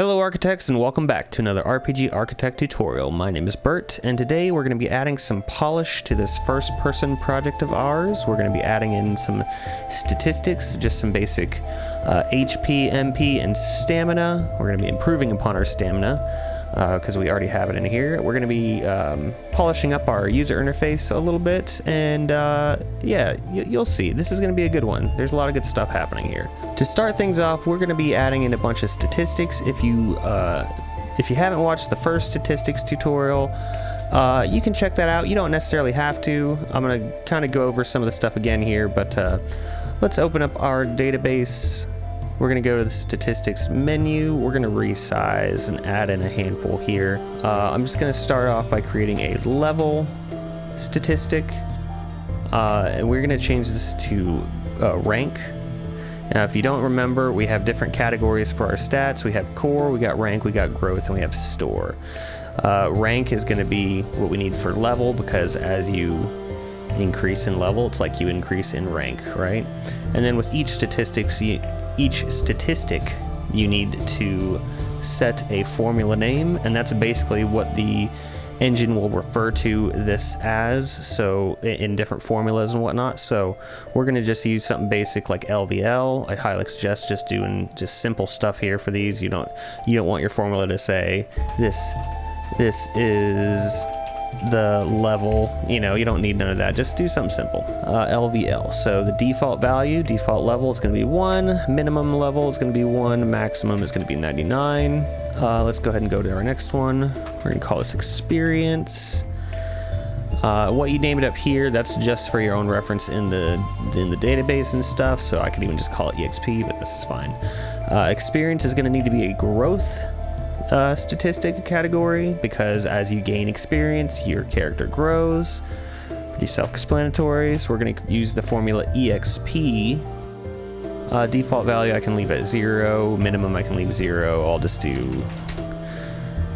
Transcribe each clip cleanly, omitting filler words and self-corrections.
Hello architects, and welcome back to another RPG Architect tutorial. My name is Bert, and today we're going to be adding some polish to this first person project of ours. We're going to be adding in some statistics, just some basic HP, MP, and stamina. We're going to be improving upon our stamina because we already have it in here. We're going to be polishing up our user interface a little bit, and yeah, you'll see. This is going to be a good one. There's a lot of good stuff happening here. To start things off, we're going to be adding in a bunch of statistics. If you haven't watched the first statistics tutorial, you can check that out. You don't necessarily have to. I'm going to kind of go over some of the stuff again here, but let's open up our database. We're going to go to the statistics menu. We're going to resize and add in a handful here. I'm just going to start off by creating a level statistic, and we're going to change this to rank. Now, if you don't remember, we have different categories for our stats. We have core, we got rank, we got growth, and we have store. Rank is going to be what we need for level, because as you increase in level, it's like you increase in rank, right? And then with each statistic, you need to set a formula name, and that's basically what the engine will refer to this as, so in different formulas and whatnot. So we're going to just use something basic like LVL. I highly suggest just doing simple stuff here for these. You don't want your formula to say this is the level, you don't need none of that. Just do something simple. LVL, so the default level is going to be 1, minimum level is going to be 1, maximum is going to be 99. Let's go ahead and go to our next one. We're going to call this experience. What you name it up here, that's just for your own reference in the database and stuff, so I could even just call it EXP, but this is fine. Experience is going to need to be a growth statistic category, because as you gain experience, your character grows. Pretty self-explanatory. So we're going to use the formula EXP. Default value I can leave at 0, minimum I can leave 0. I'll just do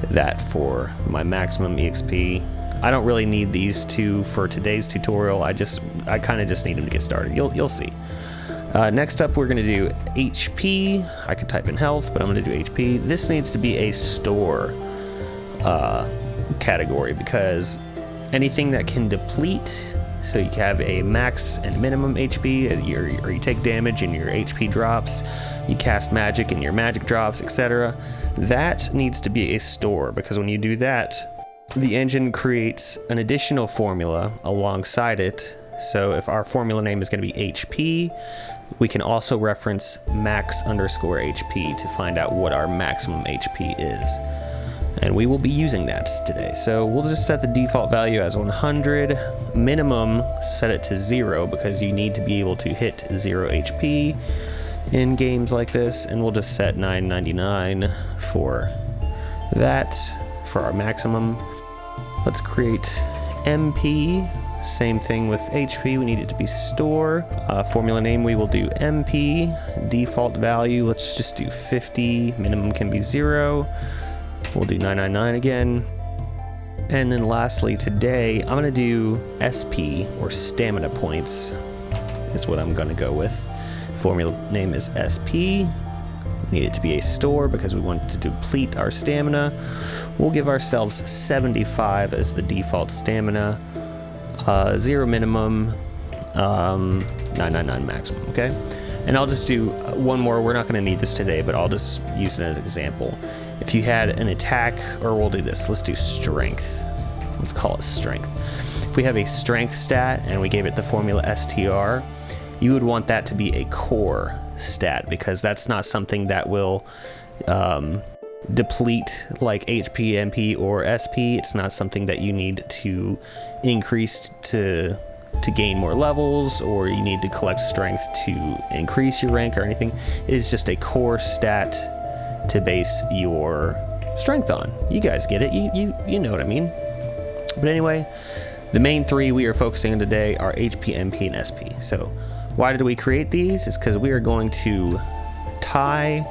that for my maximum EXP. I don't really need these two for today's tutorial. I kind of just need them to get started. You'll see. Next up, we're going to do HP. I could type in health, but I'm going to do HP. This needs to be a store category, because anything that can deplete, so you have a max and minimum HP, or you take damage and your HP drops, you cast magic and your magic drops, etc. That needs to be a store, because when you do that, the engine creates an additional formula alongside it. So if our formula name is going to be HP, we can also reference max_HP to find out what our maximum HP is. And we will be using that today. So we'll just set the default value as 100, minimum set it to 0, because you need to be able to hit 0 HP in games like this, and we'll just set 999 for that, for our maximum. Let's create MP. Same thing with HP, we need it to be store. Formula name, we will do MP. Default value, let's just do 50. Minimum can be 0. We'll do 999 again. And then lastly today, I'm gonna do SP, or stamina points, is what I'm gonna go with. Formula name is SP. We need it to be a store because we want to deplete our stamina. We'll give ourselves 75 as the default stamina. 0 minimum, 999 maximum, okay? And I'll just do one more. We're not going to need this today, but I'll just use it as an example. If you had an attack, or we'll do this, let's do strength. Let's call it strength. If we have a strength stat and we gave it the formula STR, you would want that to be a core stat, because that's not something that will deplete like HP, MP, or SP. It's not something that you need to increase to gain more levels, or you need to collect strength to increase your rank or anything. It is just a core stat to base your strength on. You guys get it. You know what I mean. But anyway, the main three we are focusing on today are HP, MP, and SP. So why did we create these? It's because we are going to tie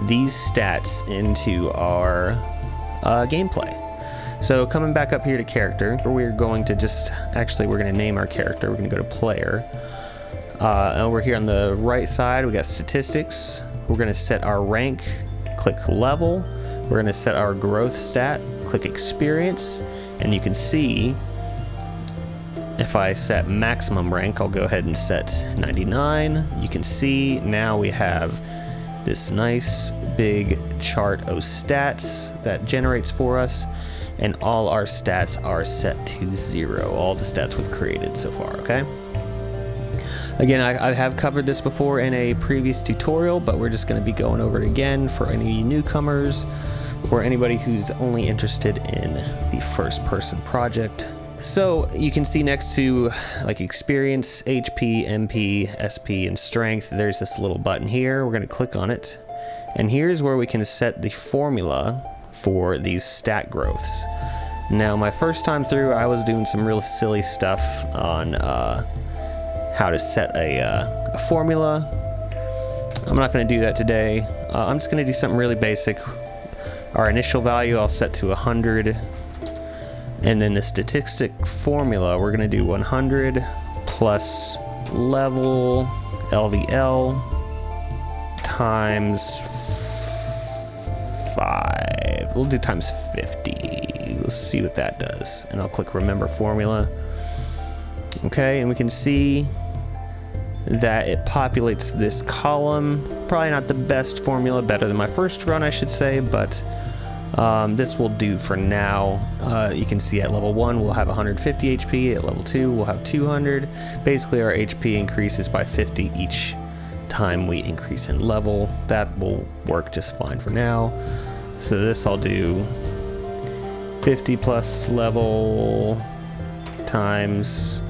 these stats into our gameplay. So coming back up here to character, we're going to we're going to name our character. We're going to go to player. Over here on the right side, we got statistics. We're going to set our rank click level. We're gonna set our growth stat, click experience, and you can see if I set maximum rank, I'll go ahead and set 99. You can see now we have this nice big chart of stats that generates for us, and all our stats are set to 0, all the stats we've created so far, okay? Again, I have covered this before in a previous tutorial, but we're just going to be going over it again for any newcomers or anybody who's only interested in the first person project. So you can see next to like experience, HP, MP, SP, and strength, there's this little button here. We're going to click on it. And here's where we can set the formula for these stat growths. Now, my first time through, I was doing some real silly stuff on how to set a formula. I'm not going to do that today. I'm just going to do something really basic. Our initial value I'll set to 100. And then the statistic formula, we're going to do 100 plus level LVL times 5. We'll do times 50. Let's see what that does. And I'll click remember formula. Okay, and we can see that it populates this column. Probably not the best formula, better than my first run, I should say, but this will do for now. You can see at level 1 we'll have 150 HP, at level 2 we'll have 200. Basically our HP increases by 50 each time we increase in level. That will work just fine for now. So this I'll do 50 plus level times,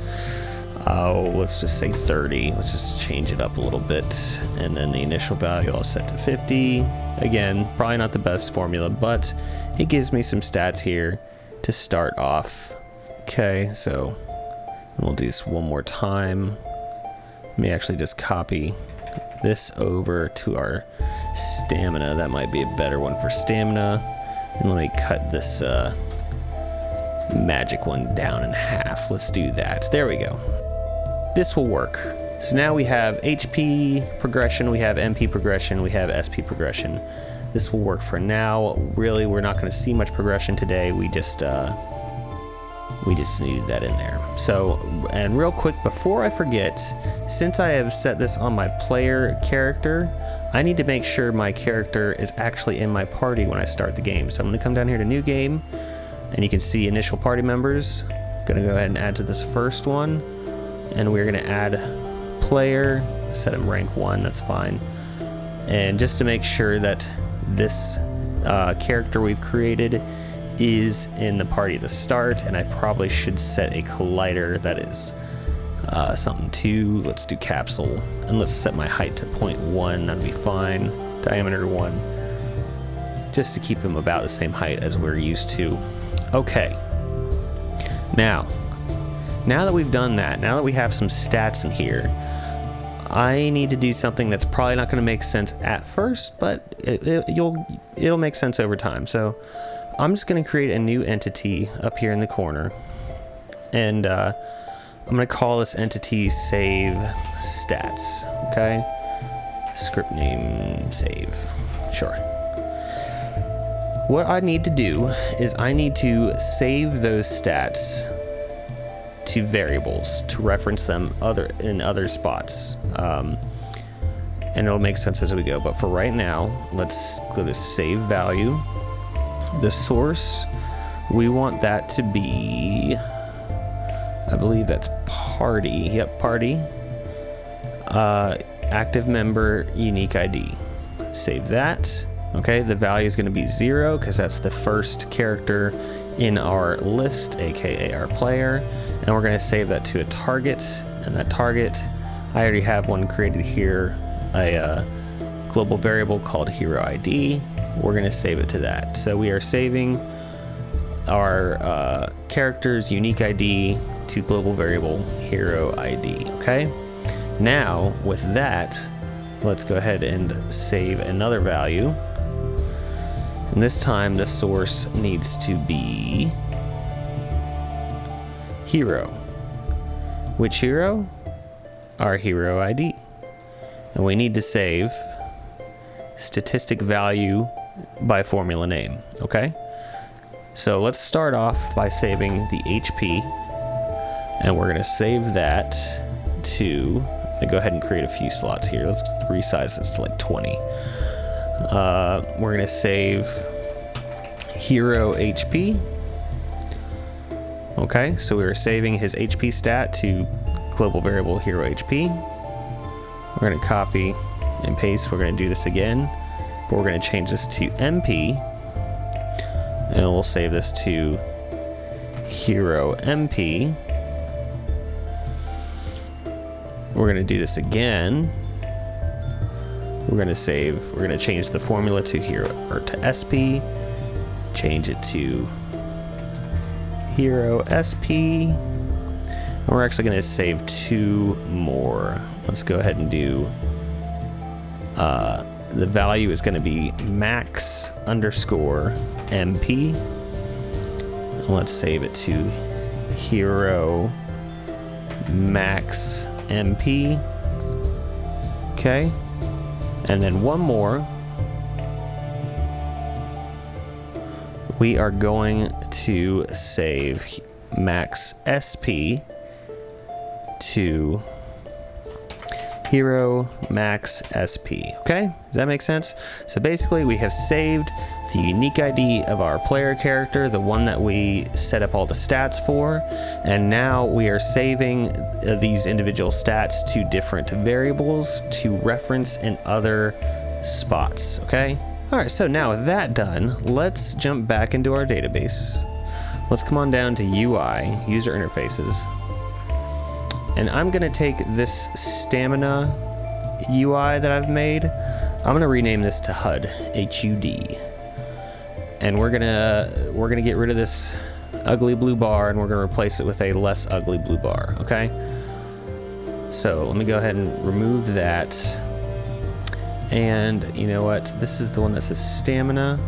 let's just say 30. Let's just change it up a little bit. And then the initial value I'll set to 50. Again, probably not the best formula, but it gives me some stats here to start off. Okay, so we'll do this one more time. Let me actually just copy this over to our stamina. That might be a better one for stamina. And let me cut this magic one down in half. Let's do that. There we go. This will work. So now we have HP progression, we have MP progression, we have SP progression. This will work for now. Really, we're not going to see much progression today. We just needed that in there. So, and real quick, before I forget, since I have set this on my player character, I need to make sure my character is actually in my party when I start the game. So I'm going to come down here to new game, and you can see initial party members. I'm going to go ahead and add to this first one, and we're going to add player, set him rank 1, that's fine. And just to make sure that this character we've created is in the party at the start, and I probably should set a collider that is something 2. Let's do capsule, and let's set my height to 0.1, that'd be fine. Diameter 1, just to keep him about the same height as we're used to. Okay, now that we've done that, now that we have some stats in here, I need to do something that's probably not going to make sense at first, but it'll make sense over time. So I'm just going to create a new entity up here in the corner, and I'm going to call this entity save stats. Okay, script name save. Sure. What I need to do is I need to save those stats to variables to reference them in other spots, and it'll make sense as we go. But for right now, let's go to save value. The source, we want that to be, I believe that's party. Yep, party. Active member, unique ID. Save that. Okay, the value is going to be 0 because that's the first character in our list, aka our player, and we're going to save that to a target. And that target, I already have one created here, a global variable called hero ID. We're going to save it to that. So we are saving our character's unique ID to global variable hero ID. Okay, now with that, let's go ahead and save another value. And this time the source needs to be hero. Which hero? Our hero ID. And we need to save statistic value by formula name, okay? So let's start off by saving the HP, and we're gonna save that to, let me go ahead and create a few slots here. Let's resize this to like 20. We're gonna save hero HP. Okay, so we were saving his HP stat to global variable hero HP. We're gonna copy and paste. We're gonna do this again, but we're gonna change this to MP, and we'll save this to hero MP. We're gonna do this again. We're gonna change the formula to hero, or to SP, change it to hero SP, and we're actually gonna save 2 more. Let's go ahead and do, the value is gonna be max underscore MP, and let's save it to hero max MP. Okay, and then one more. We are going to save max SP to hero max SP. Okay, does that make sense? So basically we have saved the unique ID of our player character, the one that we set up all the stats for, and now we are saving these individual stats to different variables to reference in other spots. Okay, all right, so now with that done, let's jump back into our database. Let's come on down to UI, user interfaces, and I'm gonna take this stamina UI that I've made. I'm gonna rename this to HUD, HUD, and we're gonna get rid of this ugly blue bar, and we're gonna replace it with a less ugly blue bar. Okay, so let me go ahead and remove that. And you know what? This is the one that says stamina.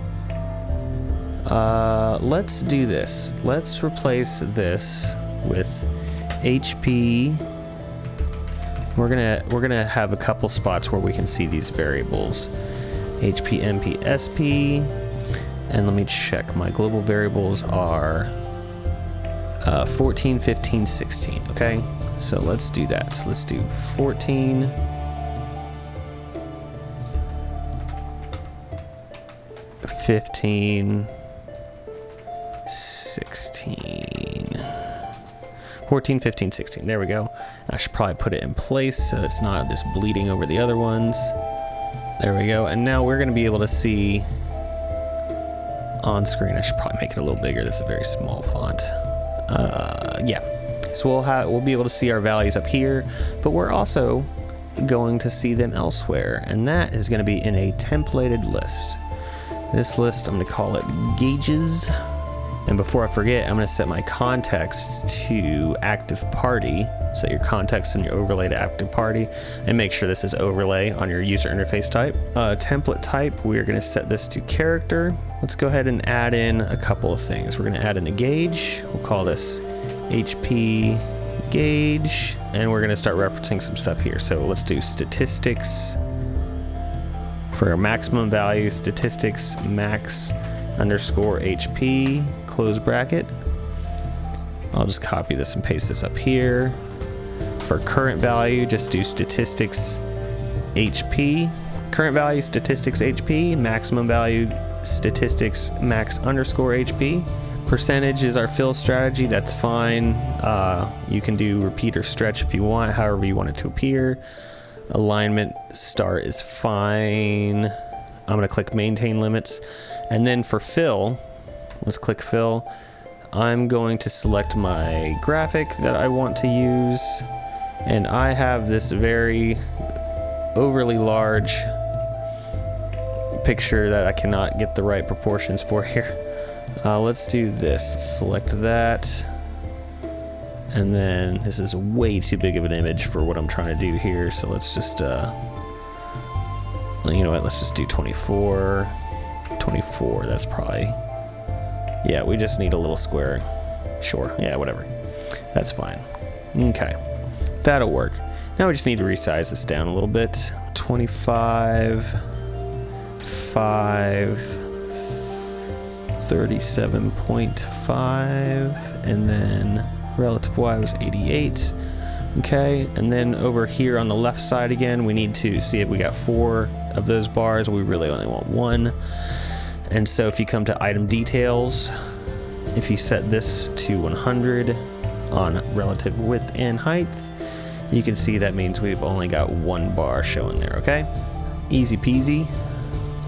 Let's do this. Let's replace this with HP. We're gonna have a couple spots where we can see these variables. HP, MP, SP. And let me check. My global variables are 14, 15, 16. Okay, so let's do that. So let's do 14. 15, 16, 14, 15, 16. There we go. I should probably put it in place so it's not just bleeding over the other ones. There we go. And now we're going to be able to see on screen. I should probably make it a little bigger. That's a very small font. Yeah. So we'll be able to see our values up here, but we're also going to see them elsewhere, and that is going to be in a templated list. This list, I'm going to call it gauges. And before I forget, I'm going to set my context to active party. Set your context and your overlay to active party, and make sure this is overlay on your user interface type. Template type, we're going to set this to character. Let's go ahead and add in a couple of things. We're going to add in a gauge. We'll call this HP gauge, and we're going to start referencing some stuff here. So let's do statistics. For our maximum value, statistics max underscore HP, close bracket. I'll just copy this and paste this up here. For current value, just do statistics HP. Current value, statistics HP. Maximum value, statistics max underscore HP. Percentage is our fill strategy. That's fine. You can do repeat or stretch if you want, however you want it to appear. Alignment start is fine. I'm going to click maintain limits. And then for fill, let's click fill. I'm going to select my graphic that I want to use. And I have this very overly large picture that I cannot get the right proportions for here. Let's do this. Select that. And then this is way too big of an image for what I'm trying to do here. So let's just, you know what, let's just do 24. 24, that's probably, yeah, we just need a little square. Sure, yeah, whatever. That's fine. Okay, that'll work. Now we just need to resize this down a little bit. 25, 5, 37.5, and then relative y was 88. Okay, and then over here on the left side again, we need to see if we got 4 of those bars. We really only want 1. And so if you come to item details, if you set this to 100 on relative width and height, you can see that means we've only got 1 bar showing there, okay? Easy peasy,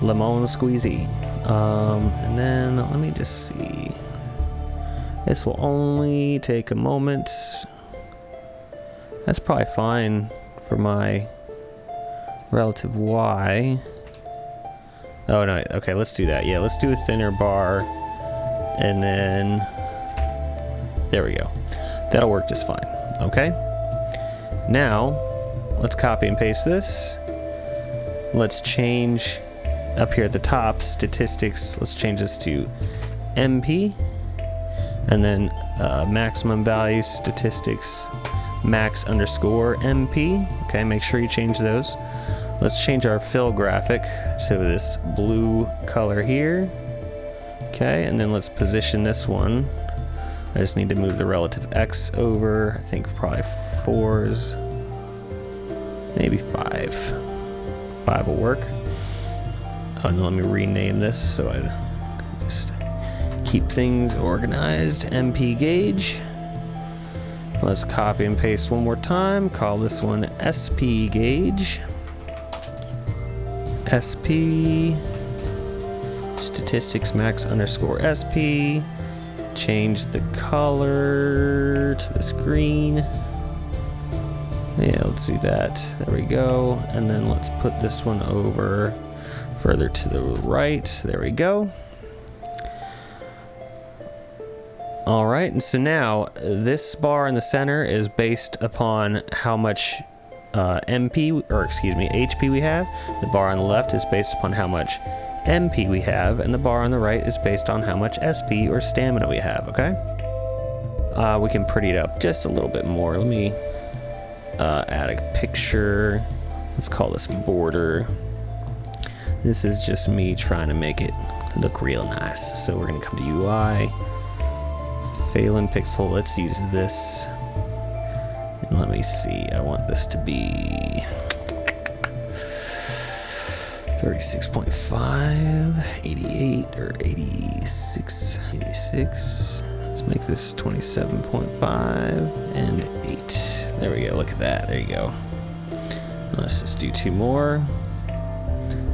lemon squeezy. And then let me just see. This will only take a moment. That's probably fine for my relative y. Oh no, okay, let's do that. Yeah, let's do a thinner bar, and then there we go. That'll work just fine. Okay, now let's copy and paste this. Let's change up here at the top, statistics, let's change this to MP, and then maximum value statistics max underscore MP. Okay, make sure you change those. Let's change our fill graphic to this blue color here. Okay, and then let's position this one. I just need to move the relative X over. I think probably 4s, maybe 5. 5 will work. Oh, and then let me rename this so I just keep things organized. MP gauge. Let's copy and paste one more time. Call this one SP gauge. SP statistics max underscore SP. Change the color to this green. Yeah, let's do that. There we go. And then let's put this one over further to the right. There we go. All right, and so now this bar in the center is based upon how much HP we have. The bar on the left is based upon how much MP we have, and the bar on the right is based on how much SP or stamina we have, okay? We can pretty it up just a little bit more. Let me add a picture. Let's call this border. This is just me trying to make it look real nice. So we're gonna come to UI, Phelan Pixel, let's use this. And let me see, I want this to be 36.5, 88, or 86, 86. Let's make this 27.5 and 8. There we go, look at that, there you go. Let's just do 2 more.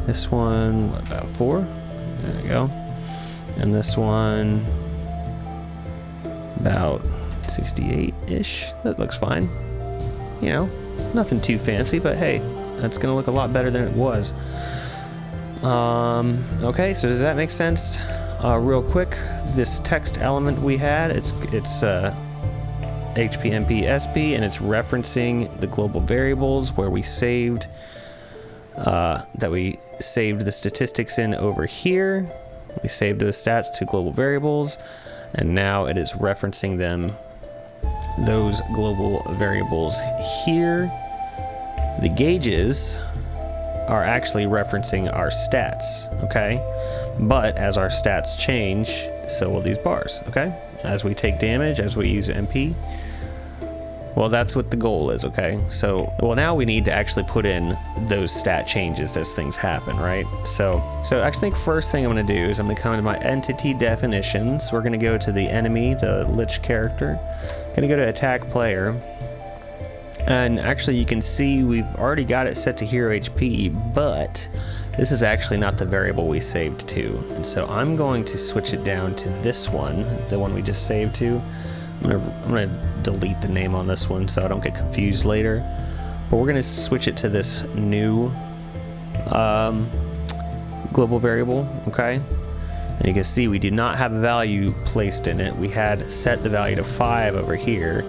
This one, what, about 4? There we go. And this one, about 68-ish. That looks fine. You know, nothing too fancy, but hey, that's gonna look a lot better than it was. Okay, so does that make sense? Real quick, this text element we had, it's HP, MP, SP, and it's referencing the global variables where we saved the statistics in over here. We saved those stats to global variables, and now it is referencing those global variables here. The gauges are actually referencing our stats, okay? But as our stats change, so will these bars, okay? As we take damage, as we use MP, well, that's what the goal is, okay? So, well, now we need to actually put in those stat changes as things happen, right? So I think first thing I'm gonna do is I'm gonna come to my entity definitions. We're gonna go to the enemy, the Lich character. Gonna go to attack player. And actually you can see we've already got it set to hero HP, but this is actually not the variable we saved to. And so I'm going to switch it down to this one, the one we just saved to. I'm gonna delete the name on this one so I don't get confused later. But we're gonna switch it to this new global variable, okay? And you can see we did not have a value placed in it. We had set the value to 5 over here,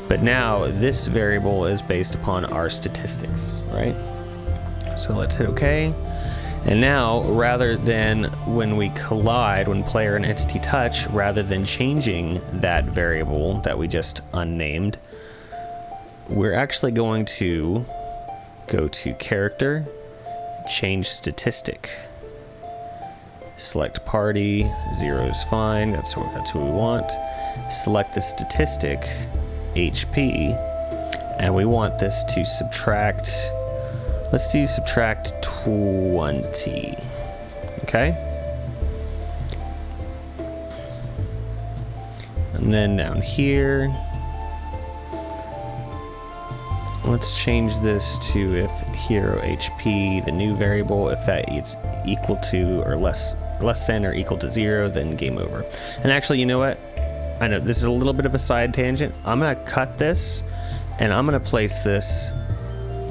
but now this variable is based upon our statistics, right? So let's hit OK. And now, rather than when we collide, when player and entity touch, rather than changing that variable that we just unnamed, we're actually going to go to character, change statistic. Select party, 0 is fine, that's who we want. Select the statistic, HP, and we want this to subtract, let's do subtract 20, okay? And then down here, let's change this to if hero HP, the new variable, if that is equal to or less than or equal to 0, then game over. And actually, you know what? I know this is a little bit of a side tangent. I'm gonna cut this and I'm gonna place this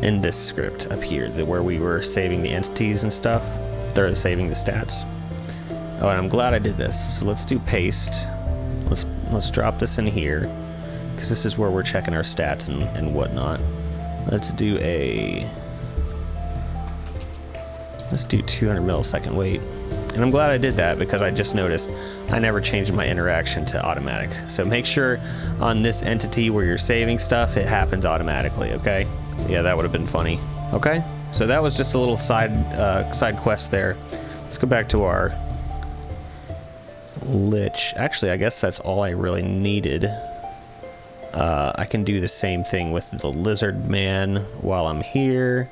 in this script up here, where we were saving the entities and stuff. They're saving the stats. Oh, and I'm glad I did this. So let's do paste. Let's drop this in here, because this is where we're checking our stats and whatnot. Let's do 200 millisecond wait. And I'm glad I did that, because I just noticed I never changed my interaction to automatic. So make sure on this entity where you're saving stuff, it happens automatically, okay? Yeah, that would have been funny. Okay, so that was just a little side quest there. Let's go back to our Lich. Actually, I guess that's all I really needed. I can do the same thing with the lizard man while I'm here.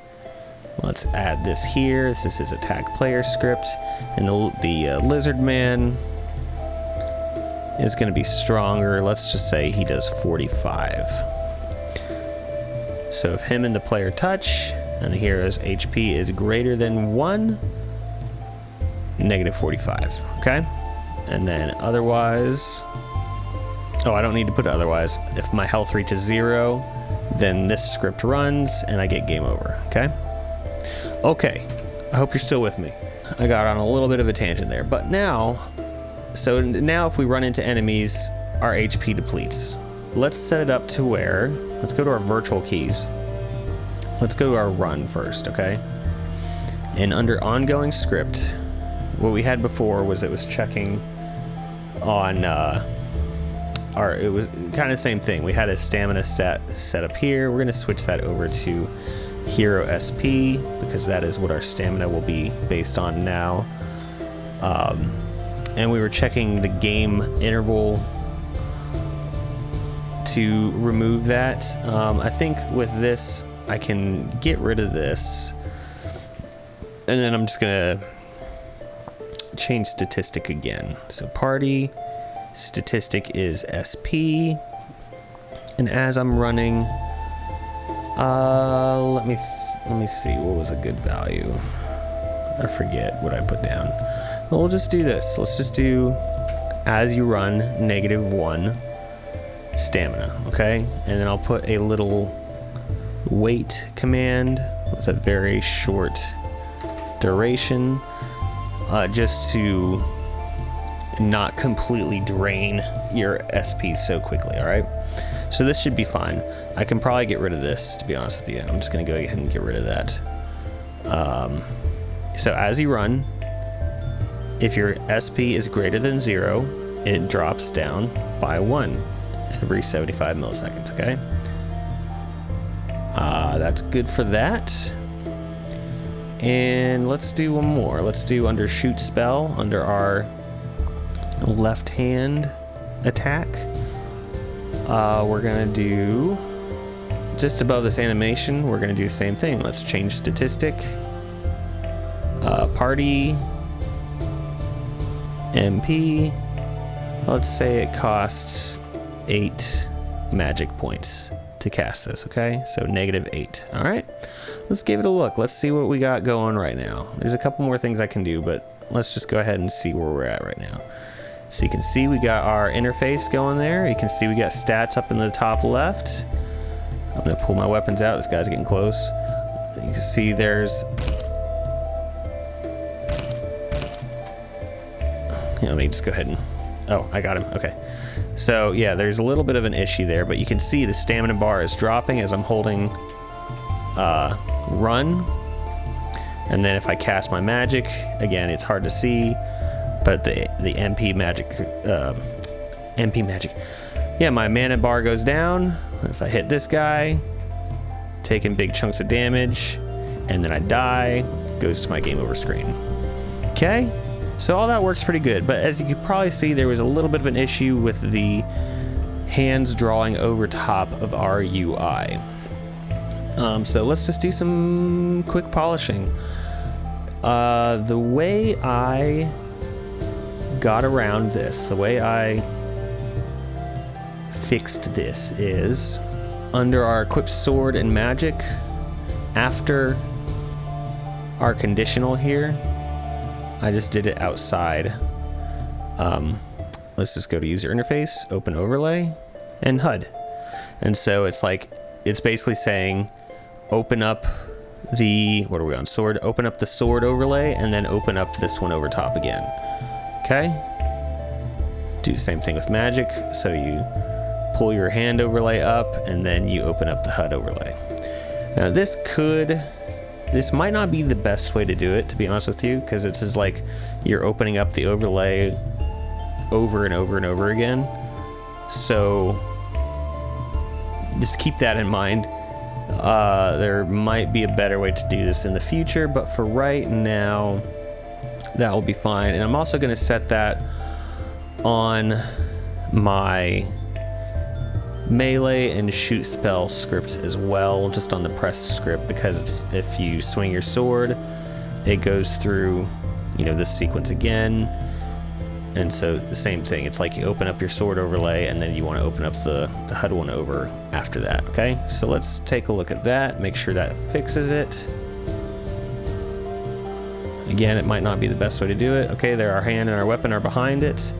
Let's add this here. This is his attack player script, and the lizard man is going to be stronger. Let's just say he does 45. So if him and the player touch and the hero's HP is greater than 1, negative 45. Okay, and then otherwise, oh, I don't need to put otherwise. If my health reaches 0, then this script runs and I get game over. Okay. Okay, I hope you're still with me. I got on a little bit of a tangent there, but now if we run into enemies, our HP depletes. Let's set it up to where, let's go to our virtual keys. Let's go to our run first, okay? And under ongoing script, what we had before was it was checking on it was kind of the same thing. We had a stamina set up here. We're gonna switch that over to hero SP, because that is what our stamina will be based on now. And we were checking the game interval to remove that. I think with this, I can get rid of this. And then I'm just gonna change statistic again. So party, statistic is SP. And as I'm running, let me see, what was a good value? I forget what I put down. Well, we'll just do this. Let's just do as you run, -1 stamina, okay? And then I'll put a little wait command with a very short duration, just to not completely drain your SP so quickly, all right? So this should be fine. I can probably get rid of this, to be honest with you. I'm just gonna go ahead and get rid of that. So as you run, if your SP is greater than 0, it drops down by 1 every 75 milliseconds, okay? That's good for that. And let's do one more. Let's do under shoot spell, under our left hand attack. We're gonna do just above this animation, we're gonna do the same thing. Let's change statistic, party, MP. Let's say it costs 8 magic points to cast this, okay? So -8. All right, let's give it a look. Let's see what we got going right now. There's a couple more things I can do, but let's just go ahead and see where we're at right now. So you can see we got our interface going there. You can see we got stats up in the top left. I'm gonna pull my weapons out. This guy's getting close. You can see there's, let me just go ahead and, oh, I got him, okay. So yeah, there's a little bit of an issue there, but you can see the stamina bar is dropping as I'm holding run. And then if I cast my magic, again, it's hard to see, but the MP magic, yeah, my mana bar goes down. If I hit this guy, taking big chunks of damage, and then I die, goes to my game over screen. Okay, So all that works pretty good, but as you can probably see, there was a little bit of an issue with the hands drawing over top of our UI. So let's just do some quick polishing. The way I got around this, the way I fixed this is under our equipped sword and magic, after our conditional here, I just did it outside. Let's just go to user interface, open overlay, and HUD. And so it's like, it's basically saying, open up the, what are we on, sword? Open up the sword overlay, and then open up this one over top again. Okay? Do the same thing with magic. So you pull your hand overlay up, and then you open up the HUD overlay. Now this might not be the best way to do it, to be honest with you, because it's just like you're opening up the overlay over and over and over again. So just keep that in mind. There might be a better way to do this in the future, but for right now, that will be fine. And I'm also going to set that on my melee and shoot spell scripts as well, just on the press script, because it's, if you swing your sword, it goes through, you know, this sequence again. And so the same thing, it's like you open up your sword overlay and then you want to open up the HUD one over after that. Okay, so let's take a look at that, make sure that fixes it. Again, it might not be the best way to do it. Okay, there, our hand and our weapon are behind it.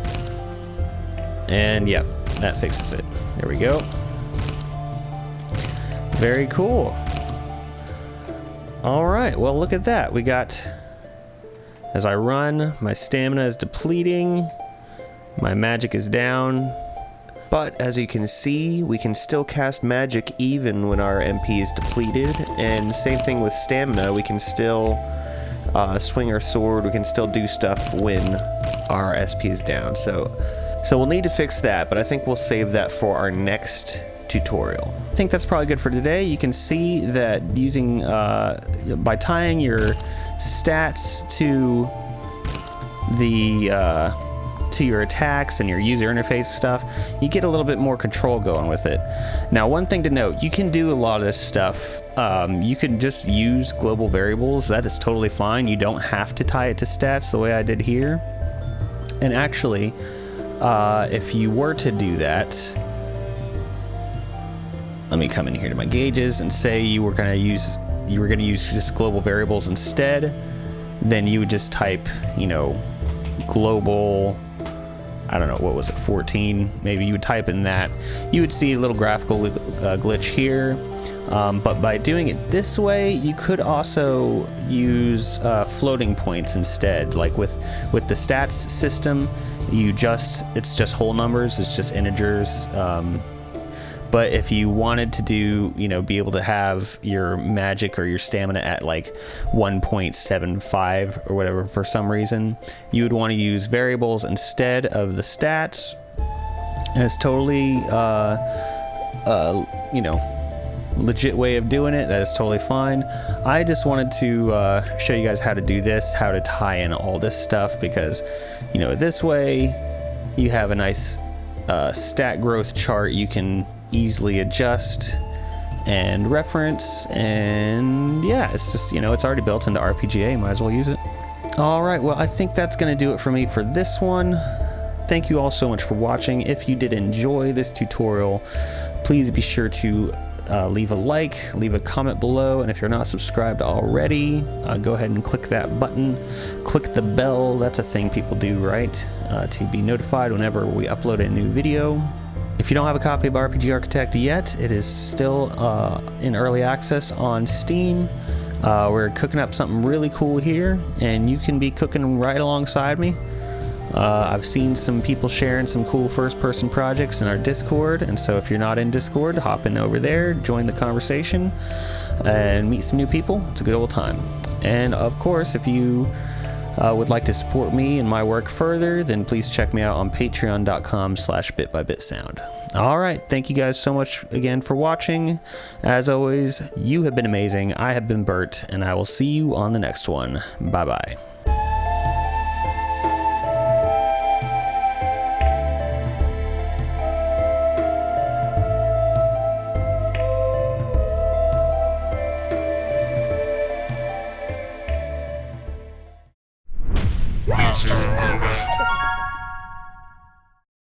And yeah, that fixes it. There we go. Very cool. All right, well, look at that. We got, as I run, my stamina is depleting, my magic is down, but as you can see, we can still cast magic even when our MP is depleted, and same thing with stamina, we can still swing our sword, we can still do stuff when our SP is down. So we'll need to fix that, but I think we'll save that for our next tutorial. I think that's probably good for today. You can see that using by tying your stats to the to your attacks and your user interface stuff, you get a little bit more control going with it. Now, one thing to note, you can do a lot of this stuff. You can just use global variables. That is totally fine. You don't have to tie it to stats the way I did here. And actually, if you were to do that, let me come in here to my gauges and say you were going to use just global variables instead, then you would just type, you know, global, I don't know, what was it, 14? Maybe you would type in that. You would see a little graphical glitch here. But by doing it this way, you could also use floating points instead. Like with the stats system, it's just whole numbers, it's just integers. But if you wanted to do, you know, be able to have your magic or your stamina at like 1.75 or whatever for some reason, you would want to use variables instead of the stats. And it's totally, you know, legit way of doing it. That is totally fine. I just wanted to show you guys how to do this, how to tie in all this stuff, because, you know, this way you have a nice stat growth chart you can easily adjust and reference, and yeah, it's just, you know, it's already built into RPGA, might as well use it. All right, well, I think that's gonna do it for me for this one. Thank you all so much for watching. If you did enjoy this tutorial, please be sure to leave a like, leave a comment below, and if you're not subscribed already, go ahead and click that button, click the bell. That's a thing people do, right? To be notified whenever we upload a new video. If you don't have a copy of RPG Architect yet, it is still in early access on Steam. We're cooking up something really cool here, and you can be cooking right alongside me. I've seen some people sharing some cool first-person projects in our Discord, and so if you're not in Discord, hop in over there, join the conversation, and meet some new people. It's a good old time. And of course, if you would like to support me and my work further, then please check me out on patreon.com/bitbybitsound. All right, thank you guys so much again for watching. As always, you have been amazing. I have been Bert, and I will see you on the next one. Bye-bye.